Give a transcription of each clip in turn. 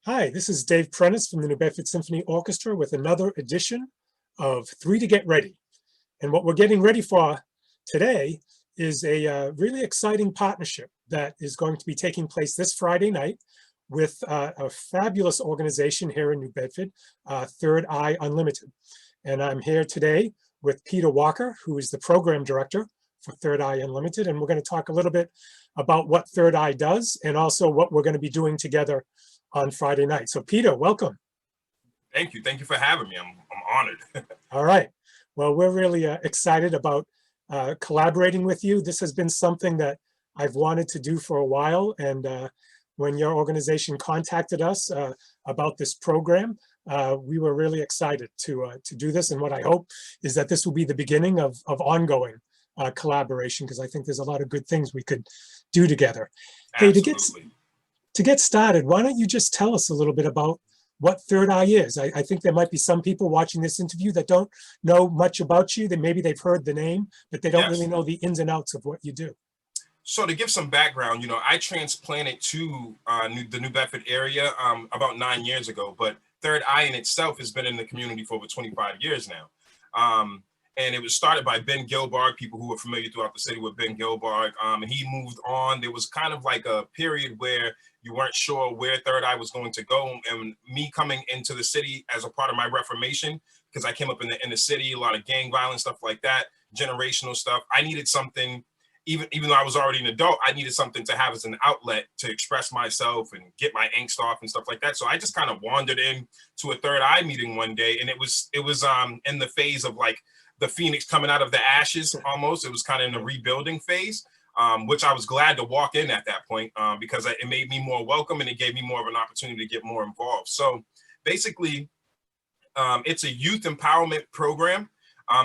Hi, this is Dave Prentice from the New Bedford Symphony Orchestra with another edition of Three to Get Ready. And what we're getting ready for today is a really exciting partnership that is going to be taking place this Friday night with a fabulous organization here in New Bedford, Third Eye Unlimited. And I'm here today with Peter Walker, who is the program director for Third Eye Unlimited. And we're going to talk a little bit about what Third Eye does and also what we're going to be doing together on Friday night. So Peter, welcome. Thank you. Thank you for having me. I'm honored. All right. Well, we're really excited about collaborating with you. This has been something that I've wanted to do for a while. And when your organization contacted us about this program, we were really excited to do this. And what I hope is that this will be the beginning of ongoing collaboration, because I think there's a lot of good things we could do together. Absolutely. Hey, to get started, why don't you just tell us a little bit about what Third Eye is? I think there might be some people watching this interview that don't know much about you, that maybe they've heard the name, but they don't really know the ins and outs of what you do. So to give some background, I transplanted to the New Bedford area about 9 years ago, but Third Eye in itself has been in the community for over 25 years now. And it was started by Ben Gilbard, people who are familiar throughout the city with Ben Gilbard. And he moved on. There was kind of like a period where you weren't sure where Third Eye was going to go. And me coming into the city as a part of my reformation, because I came up in the city, a lot of gang violence, stuff like that, generational stuff. I needed something, even though I was already an adult, I needed something to have as an outlet to express myself and get my angst off and stuff like that. So I just kind of wandered in to a Third Eye meeting one day, and it was in the phase of like the phoenix coming out of the ashes almost. It was kind of in the rebuilding phase. Which I was glad to walk in at that point because it made me more welcome and it gave me more of an opportunity to get more involved. So basically, it's a youth empowerment program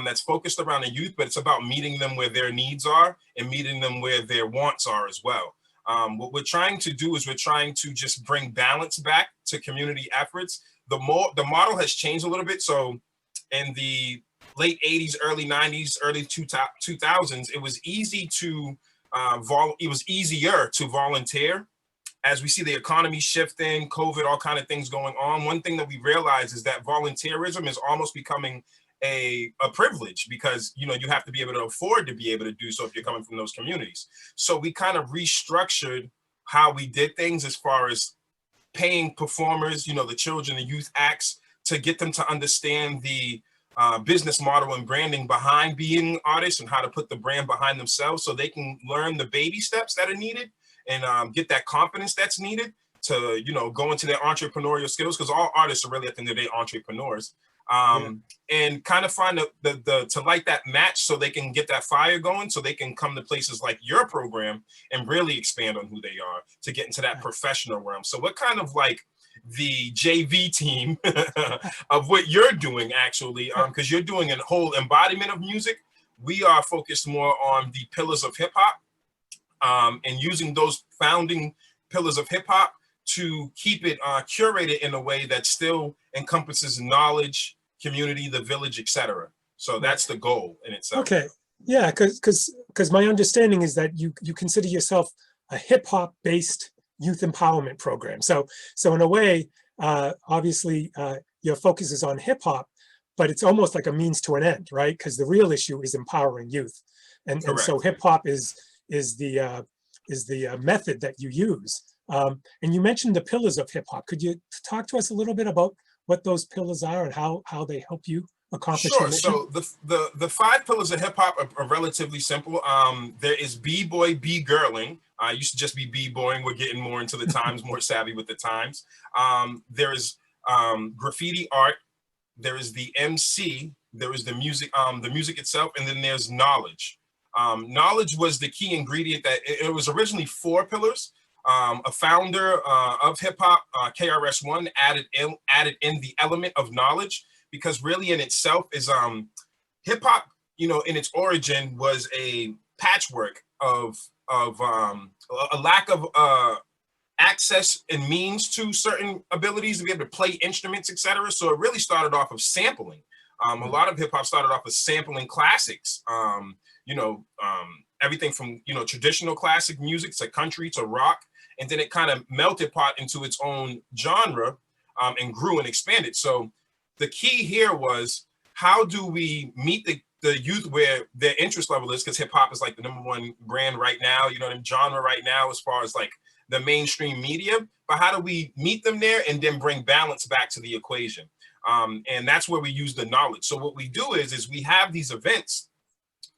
that's focused around the youth, but it's about meeting them where their needs are and meeting them where their wants are as well. What we're trying to do is we're trying to just bring balance back to community efforts. The model has changed a little bit. So in the late 80s, early 90s, early 2000s, it was easy to it was easier to volunteer. As we see the economy shifting, COVID, all kind of things going on, one thing that we realize is that volunteerism is almost becoming a privilege, because you have to be able to afford to be able to do so if you're coming from those communities. So we kind of restructured how we did things as far as paying performers, the children, the youth acts, to get them to understand the business model and branding behind being artists and how to put the brand behind themselves, so they can learn the baby steps that are needed and get that confidence that's needed to go into their entrepreneurial skills, because all artists are really at the end of the day entrepreneurs, and kind of find the to light that match so they can get that fire going, so they can come to places like your program and really expand on who they are to get into that professional realm. So we're kind of like the JV team of what you're doing, actually, because you're doing a whole embodiment of music. We are focused more on the pillars of hip hop, and using those founding pillars of hip hop to keep it curated in a way that still encompasses knowledge, community, the village, etc. So that's the goal in itself. Okay, yeah, because my understanding is that you consider yourself a hip hop based youth empowerment program. So in a way, obviously, your focus is on hip hop, but it's almost like a means to an end, right? Because the real issue is empowering youth, and so hip hop is the method that you use. And you mentioned the pillars of hip hop. Could you talk to us a little bit about what those pillars are and how they help you accomplish your mission? So the 5 pillars of hip hop are relatively simple. There is b-boy, b-girling. Used to just be b-boying. We're getting more into the times, more savvy with the times. There is graffiti art. There is the MC. There is the music itself, and then there's knowledge. Knowledge was the key ingredient. That it was originally 4 pillars. A founder of hip hop, KRS-One, added in the element of knowledge, because really in itself is hip hop, in its origin was a patchwork of a lack of access and means to certain abilities to be able to play instruments, etc. So it really started off of sampling. A lot of hip hop started off as sampling classics, everything from, you know, traditional classic music to country to rock. And then it kind of melted pot into its own genre, and grew and expanded. So the key here was, how do we meet the youth where their interest level is? Because hip hop is like the #1 brand right now, you know, the genre right now, as far as like the mainstream media. But how do we meet them there and then bring balance back to the equation? And that's where we use the knowledge. So what we do is we have these events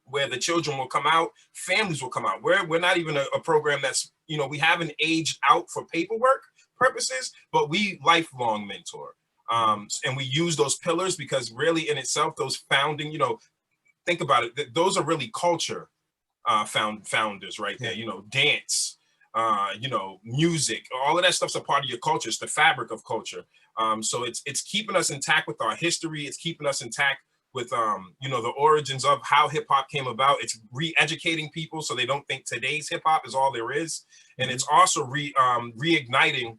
where the children will come out, families will come out. We're not even a program that's, you know, we haven't aged out for paperwork purposes, but we lifelong mentor. And we use those pillars because really in itself, those founding, you know, think about it, those are really culture founders right there, you know, dance, you know, music, all of that stuff's a part of your culture. It's the fabric of culture. So it's keeping us intact with our history. It's keeping us intact with, you know, the origins of how hip hop came about. It's re-educating people so they don't think today's hip hop is all there is. And it's also reigniting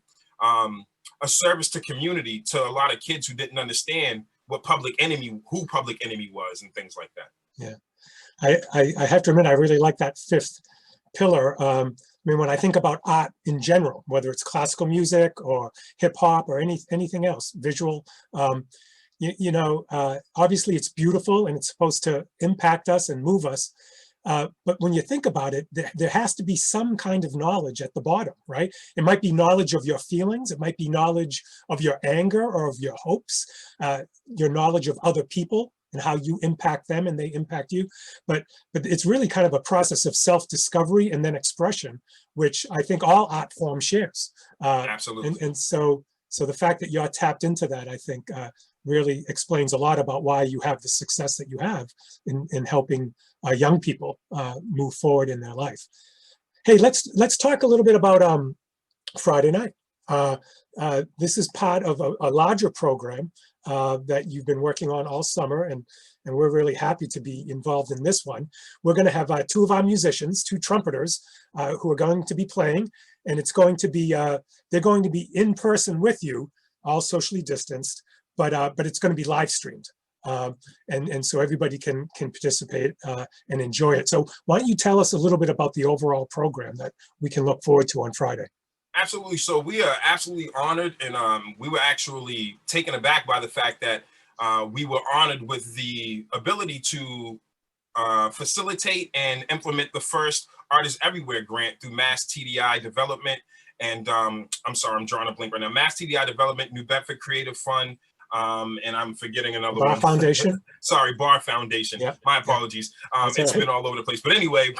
a service to community, to a lot of kids who didn't understand who Public Enemy was and things like that. Yeah, I have to admit, I really like that fifth pillar. I mean, when I think about art in general, whether it's classical music or hip hop or anything else, visual, you know, obviously it's beautiful and it's supposed to impact us and move us. But when you think about it, there has to be some kind of knowledge at the bottom, right? It might be knowledge of your feelings. It might be knowledge of your anger or of your hopes, your knowledge of other people and how you impact them and they impact you. But it's really kind of a process of self-discovery and then expression, which I think all art form shares. Absolutely. And so the fact that you're tapped into that, I think, really explains a lot about why you have the success that you have in helping young people move forward in their life. Hey, let's talk a little bit about Friday night. This is part of a larger program that you've been working on all summer, and we're really happy to be involved in this one. We're going to have two of our musicians, two trumpeters, who are going to be playing, and it's going to be they're going to be in person with you, all socially distanced, but it's going to be live streamed. And so everybody can participate and enjoy it. So why don't you tell us a little bit about the overall program that we can look forward to on Friday? Absolutely. So we are absolutely honored, and we were actually taken aback by the fact that we were honored with the ability to facilitate and implement the first Artists Everywhere grant through Mass TDI Development. And I'm sorry, I'm drawing a blank right now. Mass TDI Development, New Bedford Creative Fund, and I'm forgetting another Bar one. Foundation. Sorry, Bar Foundation. Yeah. My apologies. It's been all over the place. But anyway,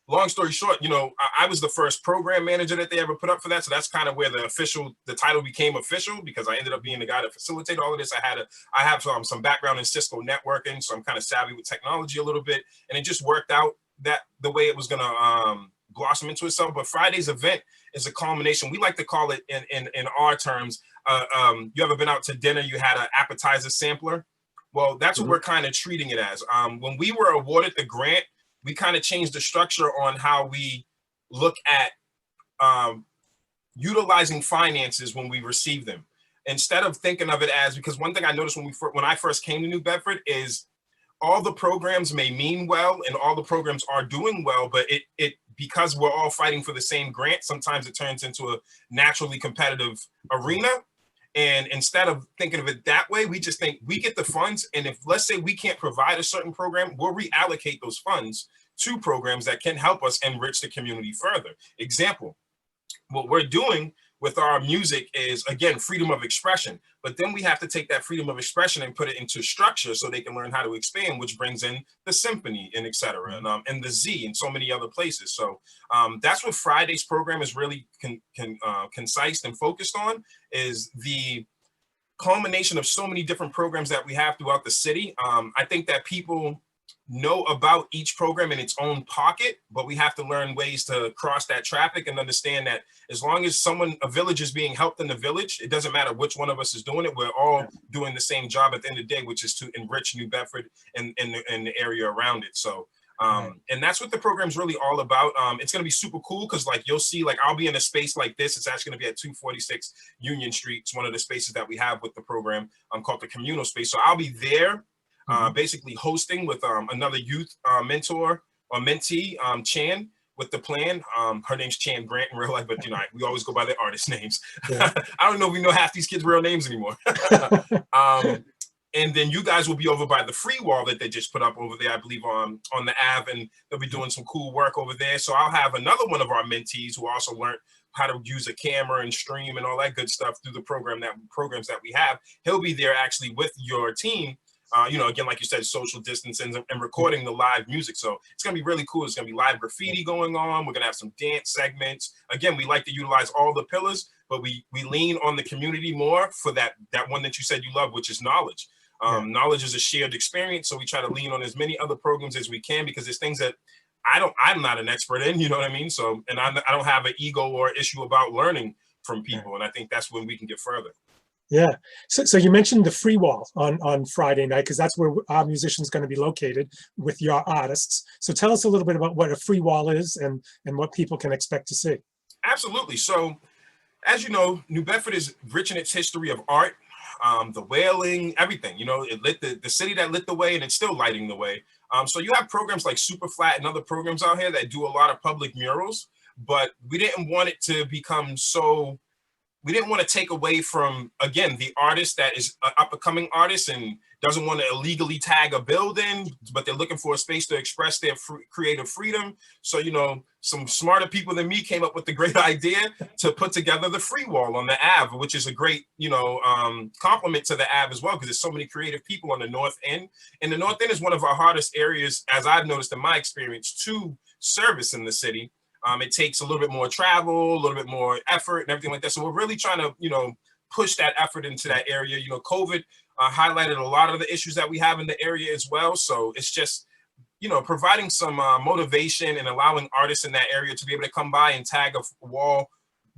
long story short, you know, I was the first program manager that they ever put up for that. So that's kind of where the title became official, because I ended up being the guy that facilitated all of this. I have some background in Cisco networking, so I'm kind of savvy with technology a little bit. And it just worked out that the way it was going to blossom into itself. But Friday's event is a culmination. We like to call it in our terms. You ever been out to dinner? You had an appetizer sampler. Well, that's what we're kind of treating it as. When we were awarded the grant, we kind of changed the structure on how we look at utilizing finances when we receive them. Instead of thinking of it as, because one thing I noticed when I first came to New Bedford is all the programs may mean well and all the programs are doing well, but it because we're all fighting for the same grant, sometimes it turns into a naturally competitive arena. And instead of thinking of it that way, we just think we get the funds. And if, let's say, we can't provide a certain program, we'll reallocate those funds to programs that can help us enrich the community further. Example, what we're doing with our music is, again, freedom of expression. But then we have to take that freedom of expression and put it into structure so they can learn how to expand, which brings in the symphony and et cetera, and the Z and so many other places. So that's what Friday's program is really concise and focused on, is the culmination of so many different programs that we have throughout the city. I think that people know about each program in its own pocket, but we have to learn ways to cross that traffic and understand that as long as a village is being helped in the village, it doesn't matter which one of us is doing it. We're all doing the same job at the end of the day, which is to enrich New Bedford and the area around it. So, and that's what the program's really all about. It's going to be super cool because, like, you'll see, like, I'll be in a space like this. It's actually going to be at 246 Union Street. It's one of the spaces that we have with the program called the communal space. So I'll be there basically hosting with another youth mentor our mentee, Chan, with the plan. Her name's Chan Grant in real life, but we always go by their artist names. Yeah. I don't know if we know half these kids' real names anymore. And then you guys will be over by the free wall that they just put up over there, I believe, on the Ave, and they'll be doing some cool work over there. So I'll have another one of our mentees who also learned how to use a camera and stream and all that good stuff through the programs that we have. He'll be there actually with your team. Again, like you said, social distancing and recording the live music. So it's going to be really cool. It's going to be live graffiti going on. We're going to have some dance segments. Again, we like to utilize all the pillars, but we lean on the community more for that one that you said you love, which is knowledge. Knowledge is a shared experience. So we try to lean on as many other programs as we can, because there's things that I'm not an expert in, you know what I mean? So, and I don't have an ego or issue about learning from people. And I think that's when we can get further. Yeah. So you mentioned the free wall on Friday night, because that's where our musicians going to be located with your artists. So tell us a little bit about what a free wall is and what people can expect to see. Absolutely. So, as you know, New Bedford is rich in its history of art, the whaling, everything. It lit the city that lit the way, and it's still lighting the way. So you have programs like Super Flat and other programs out here that do a lot of public murals, but we didn't want it to become so. We didn't want to take away from, again, the artist that is an up-and-coming artist and doesn't want to illegally tag a building, but they're looking for a space to express their creative freedom. So, some smarter people than me came up with the great idea to put together the free wall on the Ave, which is a great, compliment to the Ave as well, because there's so many creative people on the North End. And the North End is one of our hardest areas, as I've noticed in my experience, to service in the city. It takes a little bit more travel, a little bit more effort and everything like that. So we're really trying to, push that effort into that area. COVID highlighted a lot of the issues that we have in the area as well. So it's just, providing some motivation and allowing artists in that area to be able to come by and tag a wall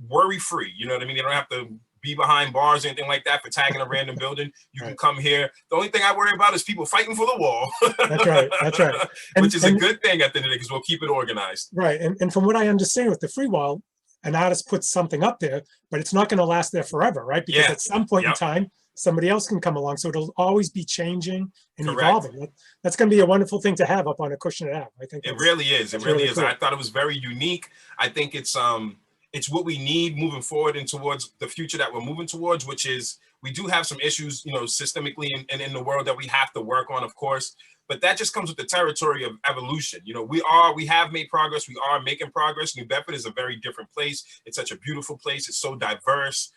worry-free. You know what I mean? They don't have to be behind bars or anything like that for tagging a random building. You can come here. The only thing I worry about is people fighting for the wall. That's right. That's right. Which is a good thing at the end of the day, because we'll keep it organized. Right. And from what I understand with the free wall, an artist puts something up there, but it's not going to last there forever, right? Because at some point in time, somebody else can come along. So it'll always be changing and evolving. That's going to be a wonderful thing to have up on a cushion Ave. I think it really is. It really is. Cool. I thought it was very unique. I think it's what we need moving forward and towards the future that we're moving towards, which is we do have some issues, systemically and in the world that we have to work on, of course. But that just comes with the territory of evolution. We have made progress. We are making progress. New Bedford is a very different place. It's such a beautiful place. It's so diverse.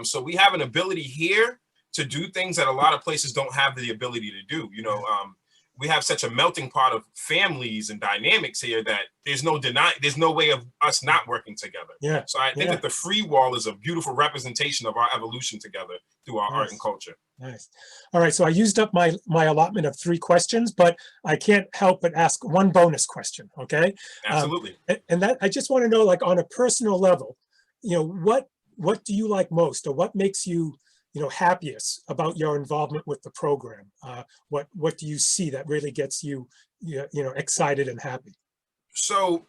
So we have an ability here to do things that a lot of places don't have the ability to do. We have such a melting pot of families and dynamics here that there's no way of us not working together. Yeah. So I think that the free wall is a beautiful representation of our evolution together through our art and culture. Nice. All right. So I used up my allotment of 3 questions, but I can't help but ask one bonus question. Okay. Absolutely. And that I just want to know, like, on a personal level, what do you like most, or what makes you happiest about your involvement with the program? What do you see that really gets you, excited and happy? So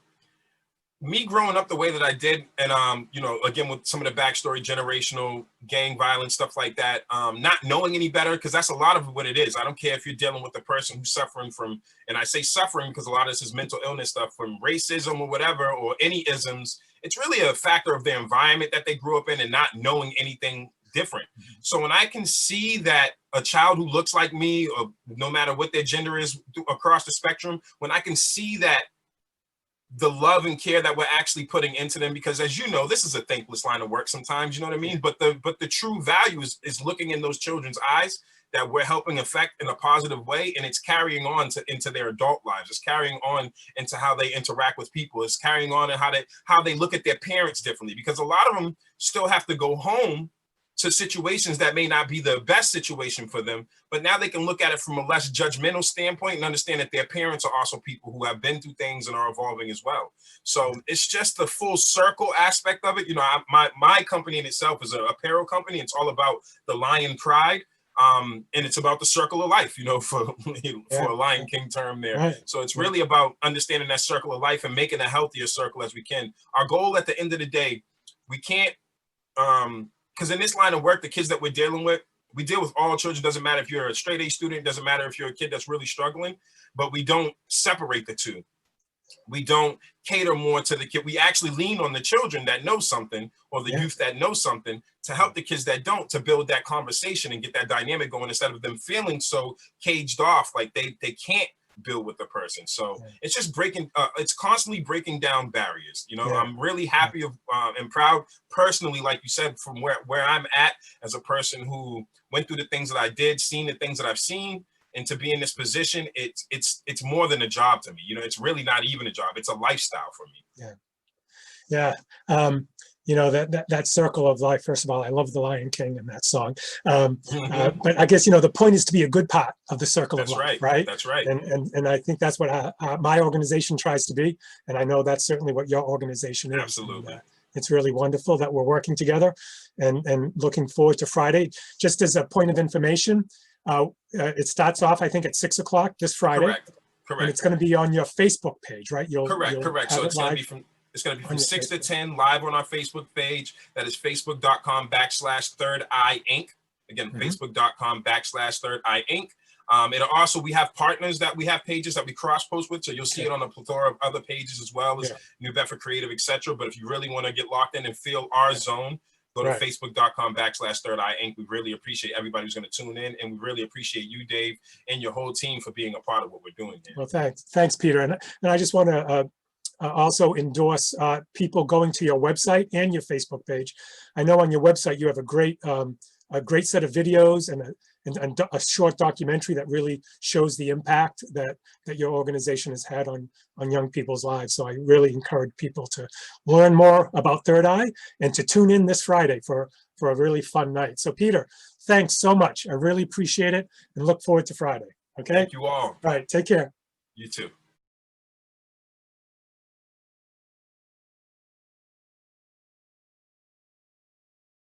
me growing up the way that I did, and again, with some of the backstory, generational gang violence, stuff like that, not knowing any better, because that's a lot of what it is. I don't care if you're dealing with a person who's suffering from, and I say suffering because a lot of this is mental illness stuff, from racism or whatever, or any isms. It's really a factor of their environment that they grew up in and not knowing anything different. So when I can see that a child who looks like me, or no matter what their gender is across the spectrum, when I can see that the love and care that we're actually putting into them, because as you know, this is a thankless line of work sometimes, you know what I mean? But the true value is looking in those children's eyes that we're helping affect in a positive way, and it's carrying on into their adult lives. It's carrying on into how they interact with people. It's carrying on in how they look at their parents differently, because a lot of them still have to go home to situations that may not be the best situation for them, but now they can look at it from a less judgmental standpoint and understand that their parents are also people who have been through things and are evolving as well. So it's just the full circle aspect of it. My company in itself is an apparel company. It's all about the lion pride. And it's about the circle of life, for a Lion King term there. Right. So it's really about understanding that circle of life and making a healthier circle as we can. Our goal at the end of the day, we can't, because in this line of work, the kids that we're dealing with, we deal with all children. Doesn't matter if you're a straight A student, doesn't matter if you're a kid that's really struggling, but we don't separate the two. we don't cater more to the kid. We actually lean on the children that know something, or the youth that know something, to help the kids that don't, to build that conversation and get that dynamic going, instead of them feeling so caged off, like they can't build with the person. So it's just breaking, it's constantly breaking down barriers. You know, I'm really happy of, and proud personally, like you said, from where I'm at as a person who went through the things that I did, seen the things that I've seen, and to be in this position, it's more than a job to me. You know, it's really not even a job. It's a lifestyle for me. You know, that circle of life. First of all, I love the Lion King and that song. But I guess, you know, the point is to be a good part of the circle of life, right? That's right. And I think that's what my organization tries to be. And I know that's certainly what your organization is. Absolutely. And, it's really wonderful that we're working together, and looking forward to Friday. Just as a point of information, it starts off, I think, at 6 o'clock this Friday. Correct. And it's going to be on your Facebook page, right? Correct. So it's going to be from 6 to 10 live on our Facebook page. That is facebook.com/Third Eye Inc. Again, facebook.com/Third Eye Inc. It'll also, we have partners that we have pages that we cross post with, so you'll see it on a plethora of other pages as well as New Bedford Creative, etc. But if you really want to get locked in and feel our zone, go to facebook.com/Third Eye Inc. We really appreciate everybody who's going to tune in, and we really appreciate you, Dave, and your whole team for being a part of what we're doing here. Well, thanks, Peter. And I just want to also endorse people going to your website and your Facebook page. I know on your website you have a great set of videos and a short documentary that really shows the impact that your organization has had on young people's lives. So I really encourage people to learn more about Third Eye and to tune in this Friday for a really fun night. So Peter, thanks so much. I really appreciate it and look forward to Friday. Okay. Thank you all. All right. Take care. You too.